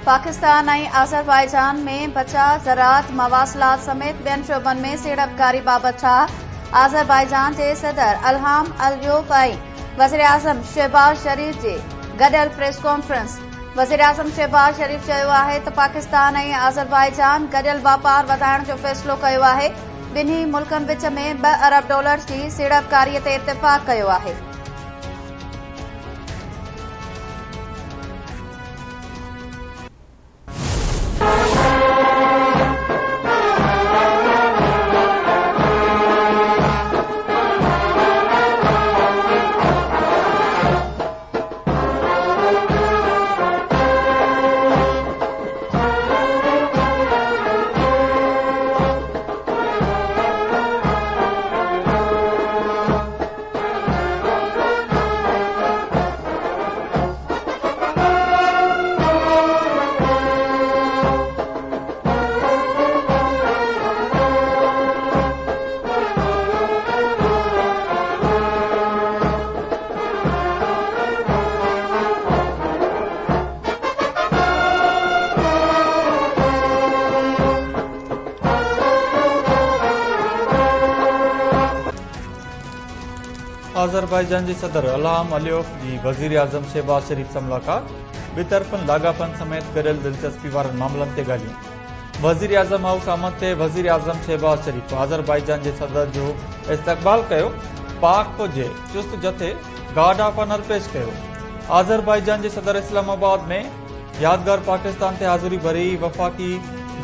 पाकिस्तान ऐं आज़रबाईजान में बचा ज़राअत मवासिलात समेत ॿियनि शोबनि में सीड़पकारी बाबति छा? आज़रबाईजान जे सदर इल्हाम अलियोव ऐं वज़ीर आज़म शहबाज शरीफ़ जे गॾियल प्रेस कॉन्फ्रेंस। वज़ीर आज़म शहबाज शरीफ़ चयो आहे त पाकिस्तान ऐं आज़रबाईजान गॾियल वापार वधाइण जो फ़ैसिलो कयो आहे। ॿिन्ही मुल्कनि विच में $2 अरब जी सीड़पकारीअ ते इत्तेफ़ाक़ कयो आहे। आज़रबाईजान जे सदर इल्हाम अलियोव जी वज़ीर आज़म शहबाज शरीफ़ सां मुलाक़ात। ॿिए तरफ़नि लाॻापनि समेत गॾियल दिलचस्पी वारनि मामलनि ते ॻाल्हियूं। वज़ीर आज़म हाउस आमद ते वज़ीर आज़म शहबाज शरीफ़ आज़रबाईजान जे सदर जो इस्तक़बाल कयो। पाक फ़ौज चुस्त जथे गार्ड ऑफ ऑनर पेश कयो। आज़रबाईजान जे सदर इस्लामाबाद में यादगार पाकिस्तान ते हाज़िरी भरी वफ़ाक़ी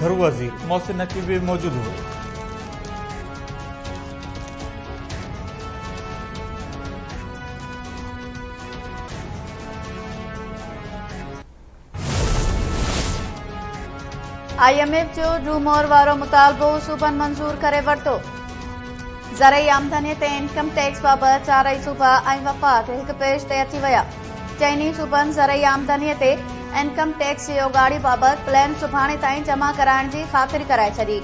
घरू वज़ीर मोहसिन नक़वी भी मौजूद हो। IMF जो रूमोर वारो मुतालबो सूबनि मंज़ूर करे वरितो। ज़रई आमदनी ते इनकम टैक्स बाबति चारई सूबा ऐं वफ़ाक़ हिक पेश ते अची विया। चइनी सूबनि ज़रई आमदनीअ ते इनकम टैक्स जी ओगाड़ी बाबति प्लान सुभाणे ताईं जमा कराइण जी ख़ातिरी कराए छॾी।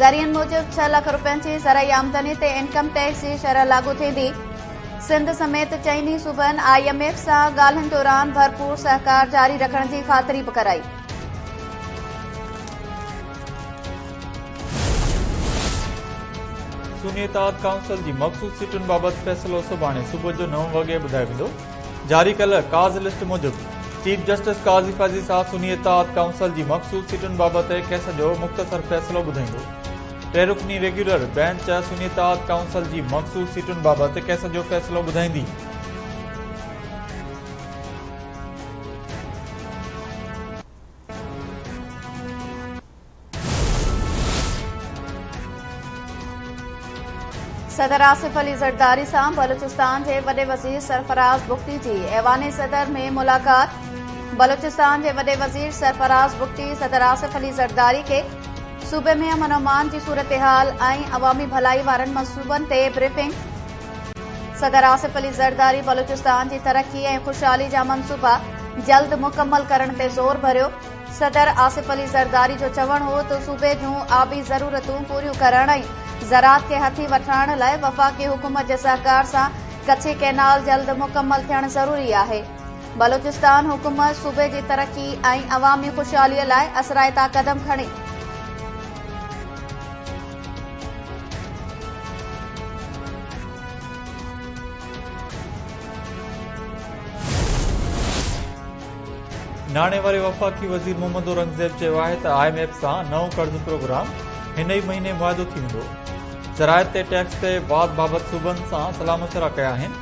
ज़रियनि मूजिब 6 लख रुपयनि जी ज़रई आमदनी ते इनकम टैक्स जी शरह लागू थींदी। सिंध समेत चइनी सूबनि IMF सां ॻाल्हियुनि दौरान भरपूर सहकार जारी रखण जी ख़ातिरी बि कराई। सुन्नी इत्तेहाद काउंसिल जी मख़सूस सीटुनि बाबति फ़ैसिलो सुभाणे सुबुह जो 9 वॻे ॿुधायो वेंदो। जारी कयल काज़ लिस्ट मूजिब चीफ जस्टिस काज़ी फज़ी साहब सुन्नी इत्तेहाद काउंसिल जी मख़सूस सीटुनि बाबति केस जो मुख़्तसर फ़ैसिलो ॿुधाईंदो। 3 रुकनी रेग्युलर बेंच सुन्नी इत्तेहाद काउंसिल जी मख़सूस सीटुनि बाबति केस जो फ़ैसिलो ॿुधाईंदी। सदर आसिफ अली ज़रदारी सां बलूचिस्तान जे वॾे वज़ीर सरफराज़ बुख्ती जी ऐवान सदर में मुलाक़ात। बलूचिस्तान जे वॾे वज़ीर सरफराज़ बुख्ती सदर आसिफ अली ज़रदारी खे सूबे में अमन अमान जी सूरतहाल ऐं अवामी भलाई वारनि मंसूबनि ते ब्रीफिंग। सदर आसिफ अली ज़रदारी बलूचिस्तान जी तरक्की ऐं ख़ुशहाली जा मंसूबा जल्द मुकम्मल करण ते ज़ोर भरियो। सदर आसिफ अली ज़रदारी जो चवणु हो त सूबे जूं आबी ज़रूरतूं पूरियूं करण ऐं ज़राअत खे हथी वठण लाइ वफ़ाक़ी हुकूमत जे सहकार सां कच्छी कैनाल जल्द मुकम्मल थियणु ज़रूरी आहे। बलूचिस्तान हुकूमत सूबे जी तरक्की ऐं अवामी ख़ुशहालीअ लाइ असराइता क़दम खणे। नाणे वारे वफ़ाक़ी वज़ीर मोहम्मद औरंगज़ेब चयो आहे त IMF सां नओं कर्ज़ प्रोग्राम हिन ई महीने मुआदो थी वेंदो। ज़राइत ते टैक्स ते वाद बाबति सूबनि सां सलाह मशवरा कया आहिनि।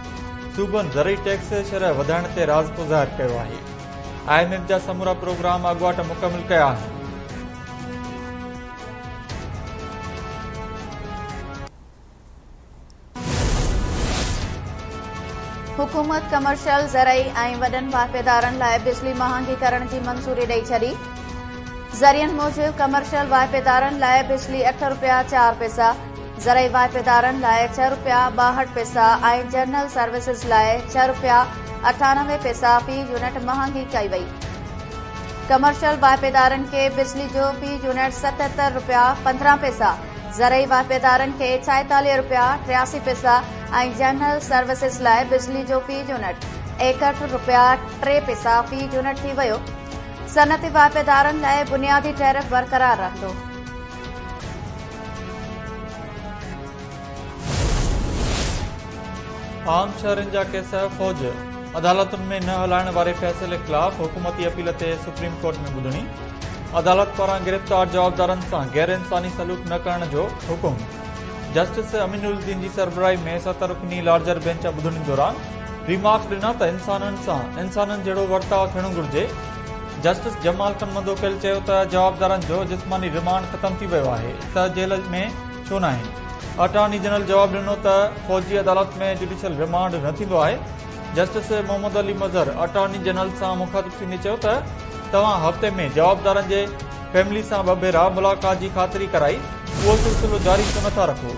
सूबनि ज़रई टैक्स शरह वधाइण ते राज़पो ज़ाहिर कयो आहे। IMF जा समूरा प्रोग्राम अॻुवाट मुकमिल कया आहिनि। हुकूमत कमर्शियल ज़रई ऐं वॾनि वाहिपेदारनि लाइ बिजली महांगी करण जी मंज़ूरी ॾेई छॾी। ज़रियनि मूजिब कमर्शियल वाहिपेदारनि लाइ बिजली ₹8.04, ज़रई वाहिपेदारनि लाइ ₹6.62 ऐं जनरल सर्विसिस लाइ ₹6.98 फ़ी यूनिट महांगी कई वई। कमर्शियल वाहिपेदारनि खे बिजली जो फ़ी यूनिट ₹77.15, ज़रई वाहिपेदारनि खे ₹46.83 ऐं जनरल सर्विसिस लाइ बिजली जो फ़ी यूनिट ₹61.03 फ़ी यूनिट थी वियो। सनअती वाइपेदारनि लाइ बुनियादी टैरिफ बरक़रार रहंदो। आम शहरनि जा केस फ़ौज अदालतुनि में न हलाइण वारे फ़ैसिले ख़िलाफ़ हुकूमती अपील ते सुप्रीम कोर्ट में ॿुधणी। अदालत पारां गिरफ़्तार जवाबदारनि सां गैर इंसानी सलूक न करण जो हुकुम। जस्टिस अमीनुद्दीन जी सरबराही में 7 रुकनी लार्जर बेंच ॿुधणी दौरान रिमार्क्स ॾिना त इंसाननि सां इंसाननि जहिड़ो वर्ताव थियणु घुरिजे। जस्टिस जमाल खान मंदोकेल चयो त जवाबदारनि जो जिस्मानी रिमांड ख़तम थी वियो आहे त जेल में छो न आहिनि। अटॉर्नी जनरल जवाब ॾिनो त फ़ौजी अदालत में जुडिशियल रिमांड न थींदो आहे। Justice Mohammad Ali Mazhar attorney general सां मुखातिब थींदे चयो त तव्हां हफ़्ते में जवाबदारनि जे फैमिली सां 2 भेरा मुलाक़ात जी ख़ातिरी कराई, उहो सिलसिलो जारी छो नथा रखो।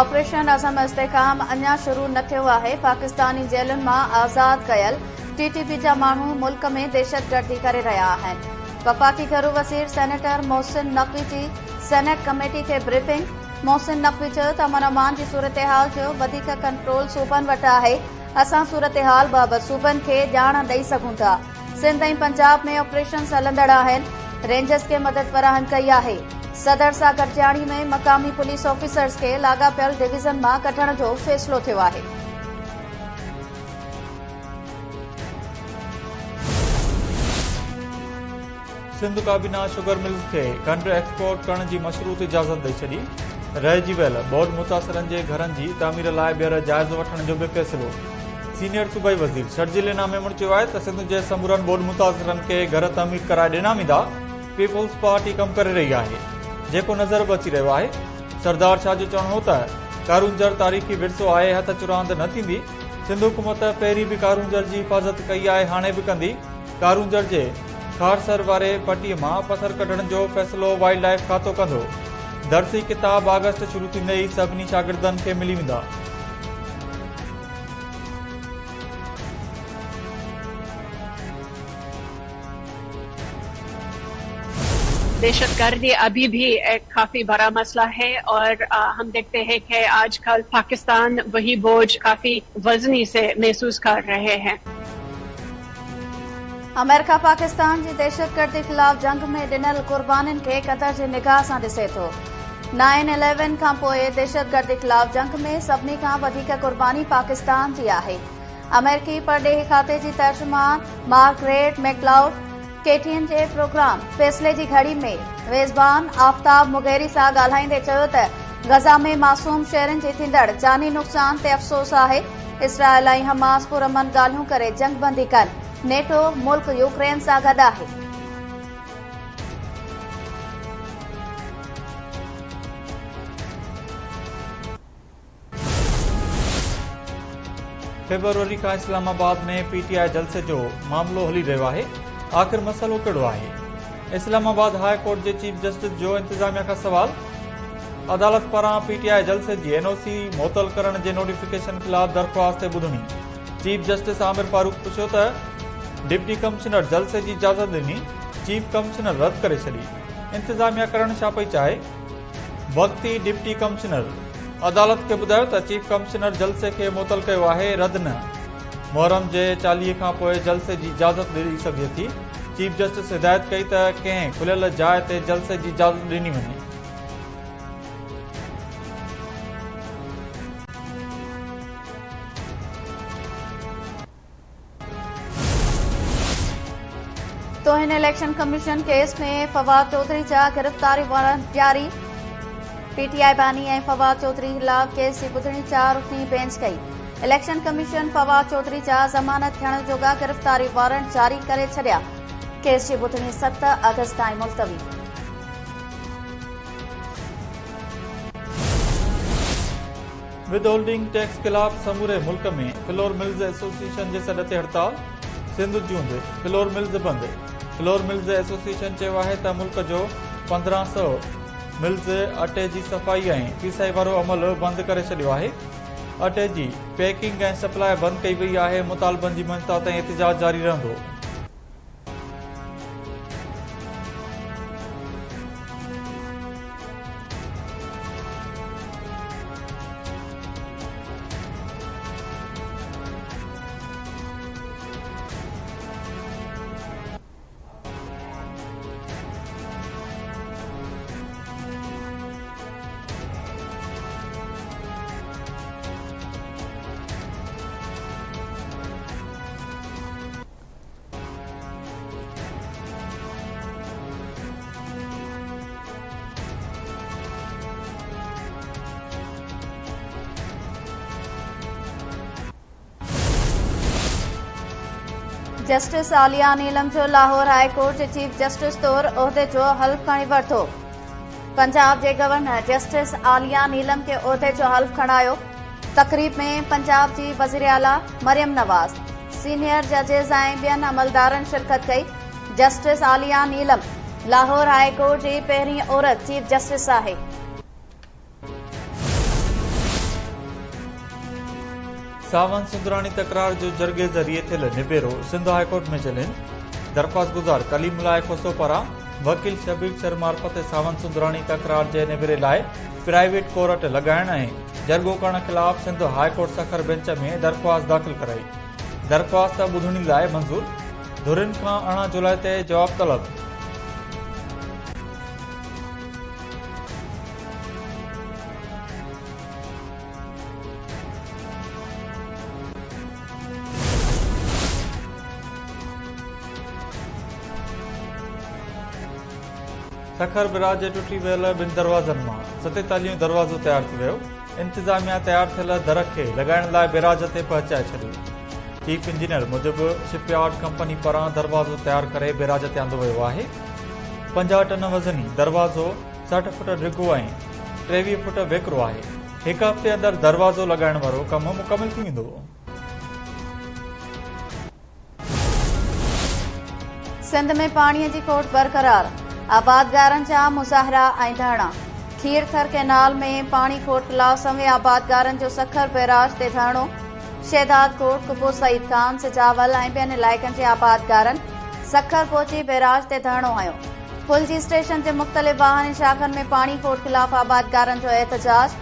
ऑपरेशन अज़म इस्तेहकाम अञा शुरू न थियो आहे। पाकिस्तानी जेलुनि मां आज़ाद कयल टीटीपी जा माण्हू मुल्क में दहशतगर्दी करे रहिया आहिनि। वफ़ाक़ी घरू वज़ीर सेनेटर मोहसिन नक़वी जी सेनेट कमेटी खे ब्रीफिंग। मोहसिन नक़वी चयो त अमन जी सूरतहाल जो वधीक कंट्रोल सूबनि वटि आहे। असां सूरतहाल बाबति सूबनि खे ॼाण ॾेई सघूं था। सिंध ऐं पंजाब में ऑपरेशन हलंदड़ आहिनि। रेंजर्स खे मदद फराहम कई आहे। सदर सां गॾिजाणी में मक़ामी पुलिस ऑफिसर्स खे लाॻापियल डिवीज़न मां कढण जो फ़ैसिलो थियो आहे। सिंध काबीना शुगर मिल्स खे खंड एक्सपोर्ट करण जी मशरूत इजाज़त ॾेई छॾी। रहिजी वियल बोड मुतासिरनि जे घरनि जी तामीर लाइ ॿीहर जाइज़ो वठण जो बि फ़ैसिलो। सीनियर सूबाई वज़ीर शर्जील इनाम चयो आहे त सिंध जे समूरनि बोड मुतासिरनि खे घर तामीर कराए ॾिना वेंदा। पीपुल्स पार्टी कमु करे रही आहे, जेको नज़र बि अची रहियो आहे। सरदार शाह जो चवणु हो त कारूंजर तारीख़ी विरसो आहे, हथ चुरांद न थींदी। सिंध हुकूमत पहिरीं बि कारूंजर जी हिफ़ाज़त कई आहे, हाणे बि कंदी। कारूंजर जे खारसर वारे पटीअ मां पथर कढण जो फ़ैसिलो वाइल्ड लाइफ खातो कंदो। दर्सी किताब अगस्त शुरू थींदे ई सभिनी शागिर्दनि खे मिली वेंदा। दहशतगर्दी अभी भी एक काफी बड़ा मसला है और हम देखते हैं कि आजकल पाकिस्तान वही बोझ काफी वजनी से महसूस कर रहे हैं। अमेरिका पाकिस्तान जी दहशतगर्दी ख़िलाफ़ जंग में ॾिनल कुर्बानियुनि खे क़तर जी निगाह सां ॾिसे थो। 9/11 खां पोइ दहशतगर्दी ख़िलाफ़ जंग में सभिनी खां वधीक कुर्बानी पाकिस्तान जी आहे। अमेरिकी परॾेही खाते जी तर्जुमान मार्गरेट मैकलाउड केटीएन जे प्रोग्राम फ़ैसिले जी घड़ी में मेज़बान आफ़ताब मुगैरी सां ॻाल्हाईंदे चयो त गज़ा में मासूम शहरनि जे थींदड़ जानी नुक़सान ते अफ़सोस आहे। इसराइल ऐं हमास पुरअमन ॻाल्हियूं करे जंगबंदी कनि। नेटो मुल्क यूक्रेन सां गॾु आहे। फेबरवरी खां इस्लामाबाद में पीटीआई जलसे जो मामलो हली रहियो आहे। आख़िर मसइलो कहिड़ो आहे? इस्लामाबाद हाई कोर्ट जे चीफ जस्टिस जो इंतिज़ामिया खां सवाल। अदालत पारां पीटीआई जलसे जी एनओसी मुअतल करण जे नोटिफिकेशन ख़िलाफ़ दरख़्वास्त ते ॿुधणी। चीफ जस्टिस आमिर फारूक पुछियो त डिप्टी कमिश्नर जलसे जी इजाज़त ॾिनी, चीफ कमिश्नर रद्द करे छॾी। इंतिज़ामिया करण छा पई चाहे? वक़्ती डिप्टी कमिश्नर अदालत खे ॿुधायो त चीफ कमिश्नर जलसे खे मुअतल कयो आहे, रद्द न। मुहर्रम जे 40 खां पोइ जलसे जी इजाज़त ॾिनी सघे थी। चीफ जस्टिस हिदायत कई त कंहिं खुलियल जाइ ते जलसे जी इजाज़त ॾिनी वञे। तोहिन इलेक्शन कमीशन केस में फवाद चौधरी जा गिरफ़्तारी वारंट जारी। पीटीआई बानी ऐं फवाद चौधरी ख़िलाफ़ केस जी ॿुधणी 4 रुकनी बेंच कई। इलेक्शन कमीशन फवाद चौधरी जा ज़मानत थियण जोगा गिरफ़्तारी वारंट जारी करे छॾिया। केस जी ॿुधणी 7 अगस्त ताईं मुलतवी। विद होल्डिंग टैक्स ख़िलाफ़ समूरे मुल्क में फ्लोर मिल्स एसोसिएशन जे सॾ ते हड़ताल। सिंध जूंद फ्लोर मिल्स बंदि। फ्लोर मिल्स एसोसिएशन चयो आहे त मुल्क जो 1500 मिल्स अटे जी सफ़ाई ऐं पीसाई वारो अमल बंदि करे छॾियो आहे। अटे जी पैकिंग ऐं सप्लाई बंदि कई वई आहे। मुतालबनि जी मंशा ताईं एहतिजाज जारी रहंदो। जस्टिस आलिया नीलम जो लाहौर हाई कोर्ट जे चीफ जस्टिस तौर उहिदे जो हल्फ खणी वरितो। पंजाब जे गवर्नर जस्टिस आलिया नीलम के उहिदे जो हल्फ खणायो। तकरीब में पंजाब जी वज़ीर आला मरियम नवाज़, सीनियर जजिस ऐं ॿियनि अमलदारनि शिरकत कई। Justice Aalia Neelum Lahore high court जी पहिरीं औरत चीफ जस्टिस आहे। सावंत सुंदराणी तकरार जो जरगे ज़रिए थियल निबेरो सिंध हाईकोर्ट में चलिन। दरख़्वास्त गुज़ार कलीमुल्लाह कोसो पारां वकील शबीर शर्मा मार्फत सावंत सुंदराणी तकरार जे निबेरे लाइ प्राइवेट कोर्ट लॻाइण ऐं जरगो करण ख़िलाफ़ सिंध हाईकोर्ट सखर बेंच में दरख़्वास्त दाख़िल कराई। दरख़्वास्त ॿुधणी लाइ मंज़ूर, धुरियुनि खां 18 जुलाई ते जवाब तलब। सखर बिराज जे टुटी वियल ॿिनि दरवाज़नि मां 47 दरवाज़ो तयार थी वियो। इंतिज़ामिया तयार थियल दर खे लॻाइण लाइ बिराज ते पहुचाए छॾियो। चीफ इंजीनियर मूजिबि शिपयार्ड कंपनी पारां दरवाज़ो तयार करे बिराज ते आंदो वियो आहे। 50 टन वज़नी दरवाज़ो 60 फुट डिघो ऐं 23 फुट वेकिरो आहे। हिकु हफ़्ते अंदरि दरवाज़ो लॻाइण वारो कमु मुकमिल थी वेंदो। सिंध में पाणीअ जी खोट बरक़रार, आबादगारनि जा मुज़ाहिरा ऐं धरना। खीरथर कैनाल में पाणी खोट खिलाफ समें आबादगारनि जो सखर बैराज ते धरणो। शहदाद कोट कुपो सईद खान सिजावल ऐं ॿियनि इलाइक़नि जे आबादगारनि सखर पहुची बैराज ते धरणो हयो। फुलजी स्टेशन जे मुख़्तलिफ़ वाहनी शाखनि में पाणी खोट खिलाफ आबादगारनि जो एहतजाज।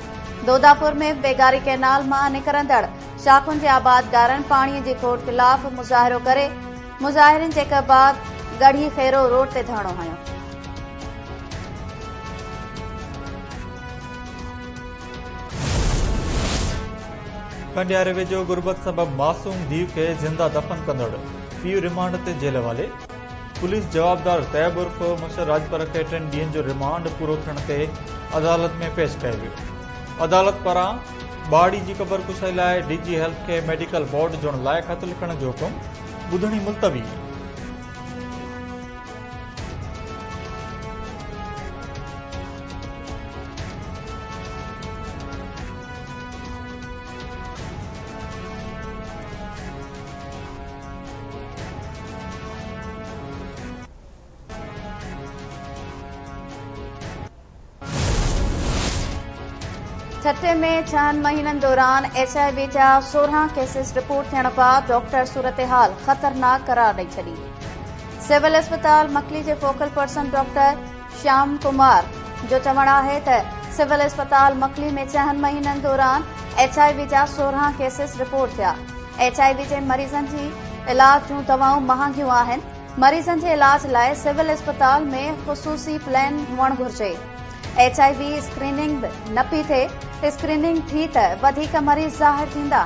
दोदापुर में बेगारी कैनाल मां निकिरंदड़ शाखुनि जे आबादगारनि पाणीअ जी खोट खिलाफ मुज़ाहिरो करे मुज़ाहिरनि जे बाद गढ़ी खेरो रोड ते धरणो हयो। कंडियारे वेझो गुरबत सबब मासूम धीउ खे ज़िंदा दफ़न कंदड़ पीउ रिमांड ते जेल हवाले। पुलिस जवाबदार तैयब उर्फ मुशर राजपर खे 3 ॾींहनि जो रिमांड पूरो थियण ते अदालत में पेश कयो वियो। अदालत पारां बाड़ी जी क़बर कुशाई लाइ डीजी हेल्थ खे मेडिकल बोर्ड जोड़ण लाइ ख़त लिखण जो हुकुम, ॿुधणी मुलतवी। छठे में 6 महीननि दौरान HIV जा 16 केसेस रिपोर्ट थियण बाद डॉक्टर सूरत हाल ख़तरनाक करार ॾेई छॾी। सिविल अस्पताल मकली जे focal person doctor Shyam Kumar जो चवणु आहे त सिविल अस्पताल मकली में 6 महीननि दौरान HIV जा 16 केसेस रिपोर्ट थिया। HIV जे मरीज़नि जी इलाज जूं दवाऊं महांगियूं आहिनि। मरीज़नि जे इलाज लाइ सिविल अस्पताल में ख़ुसूसी प्लान हुअणु घुर्जे। HIV स्क्रीनिंग न पई थिए। स्क्रीनिंग थी त वधीक मरीज़ ज़ाहिर थींदा।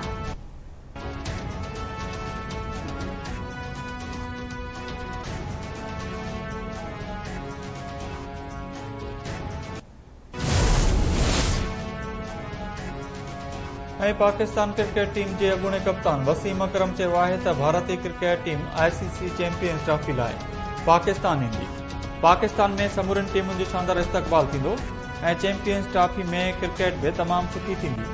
ऐं पाकिस्तान क्रिकेट टीम जे अॻूणे कप्तान वसीम अकरम चयो आहे त भारतीय cricket team ICC champions trophy लाइ पाकिस्तान ईंदी। पाकिस्तान में समूरनि टीमुनि जो शानदार इस्तक़बाल थींदो ऐं चैंपियंस ट्रॉफी में क्रिकेट भी तमाम सुठी थींदी।